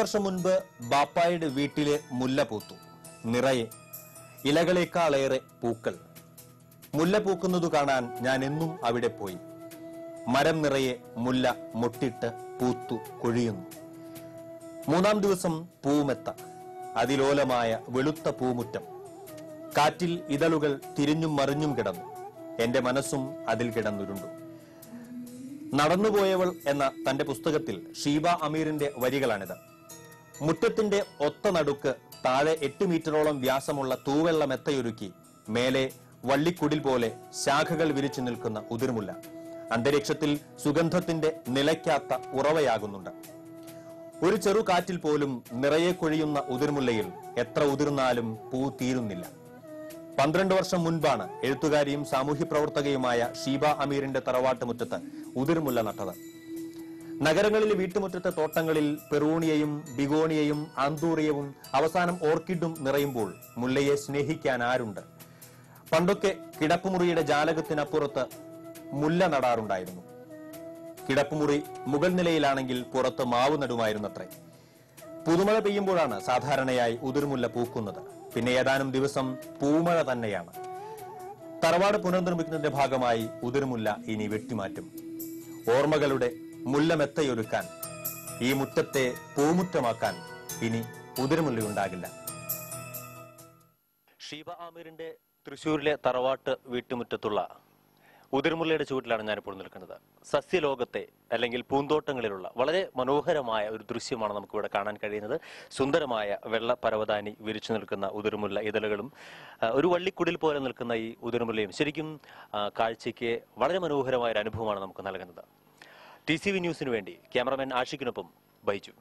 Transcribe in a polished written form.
വർഷം മുൻപ് ബാപ്പായുടെ വീട്ടിലെ മുല്ല പൂത്തു. നിറയെ ഇലകളേക്കാളേറെ പൂക്കൾ. മുല്ല പൂക്കുന്നതു കാണാൻ ഞാൻ എന്നും അവിടെ പോയി. മരം നിറയെ മുല്ല മൊട്ടിട്ട് പൂത്തു കൊഴിയുന്നു. മൂന്നാം ദിവസം പൂമെത്ത, അതിലോലമായ വെളുത്ത പൂമുറ്റം. കാറ്റിൽ ഇതളുകൾ തിരിഞ്ഞും മറിഞ്ഞും കിടന്നു. എന്റെ മനസ്സും അതിൽ കിടന്നുരുണ്ടു. നടന്നുപോയവൾ എന്ന തന്റെ പുസ്തകത്തിൽ ഷീബ അമീറിന്റെ വരികളാണിത്. മുറ്റത്തിന്റെ ഒത്ത നടുക്ക് താഴെ 8 മീറ്ററോളം വ്യാസമുള്ള തൂവെള്ള മെത്തയൊരുക്കി മേലെ വള്ളിക്കുടിൽ പോലെ ശാഖകൾ വിരിച്ചു നിൽക്കുന്ന ഉതിർമുല്ല അന്തരീക്ഷത്തിൽ സുഗന്ധത്തിന്റെ നിലയ്ക്കാത്ത ഉറവയാകുന്നുണ്ട്. ഒരു ചെറു കാറ്റിൽ പോലും നിറയെ കൊഴിയുന്ന ഉതിർമുല്ലയിൽ എത്ര ഉതിർന്നാലും പൂ തീരുന്നില്ല. 12 വർഷം മുൻപാണ് എഴുത്തുകാരിയും സാമൂഹ്യ പ്രവർത്തകയുമായ ഷീബ അമീറിന്റെ തറവാട്ട് മുറ്റത്ത് ഉതിർമുല്ല നട്ടത്. നഗരങ്ങളിലെ വീട്ടുമുറ്റത്തെ തോട്ടങ്ങളിൽ പെറൂണിയയും ബിഗോണിയയും ആന്തൂറിയവും അവസാനം ഓർക്കിഡും നിറയുമ്പോൾ മുല്ലയെ സ്നേഹിക്കാൻ ആരുണ്ട്? പണ്ടൊക്കെ കിടപ്പുമുറിയുടെ ജാലകത്തിനപ്പുറത്ത് മുല്ല നടാറുണ്ടായിരുന്നു. കിടപ്പുമുറി മുകൾ നിലയിലാണെങ്കിൽ പുറത്ത് മാവ് നടുമായിരുന്നത്രേ. പുതുമഴ പെയ്യുമ്പോഴാണ് സാധാരണയായി ഉതിർമുല്ല പൂക്കുന്നത്. പിന്നെ ഏതാനും ദിവസം പൂമഴ തന്നെയാണ്. തറവാട് പുനർനിർമ്മിക്കുന്നതിന്റെ ഭാഗമായി ഉതിർമുല്ല ഇനി വെട്ടിമാറ്റും. ഓർമ്മകളുടെ മുല്ലമെത്തയൊരുക്കാൻ, ഈ മുറ്റത്തെ പൂമുറ്റമാക്കാൻ ഇനി ഉതിർമുല്ലയുണ്ടാകില്ല. ഷീബ ആമീറിന്റെ തൃശൂരിലെ തറവാട്ട് വീട്ടുമുറ്റത്തുള്ള ഉതിർമുല്ലയുടെ ചുവട്ടിലാണ് ഞാനിപ്പോൾ നിൽക്കുന്നത്. സസ്യലോകത്തെ അല്ലെങ്കിൽ പൂന്തോട്ടങ്ങളിലുള്ള വളരെ മനോഹരമായ ഒരു ദൃശ്യമാണ് നമുക്കിവിടെ കാണാൻ കഴിയുന്നത്. സുന്ദരമായ വെള്ള പരവതാനി വിരിച്ചു നിൽക്കുന്ന ഉതിർമുല്ല ഇതളുകളും ഒരു വള്ളിക്കുടിൽ പോലെ നിൽക്കുന്ന ഈ ഉതിർമുല്ലയും ശരിക്കും കാഴ്ചയ്ക്ക് വളരെ മനോഹരമായ ഒരു അനുഭവമാണ് നമുക്ക് നൽകുന്നത്. TCV ന്യൂസിനു വേണ്ടി ക്യാമറമാൻ ആഷിഖിനൊപ്പം ബൈജു.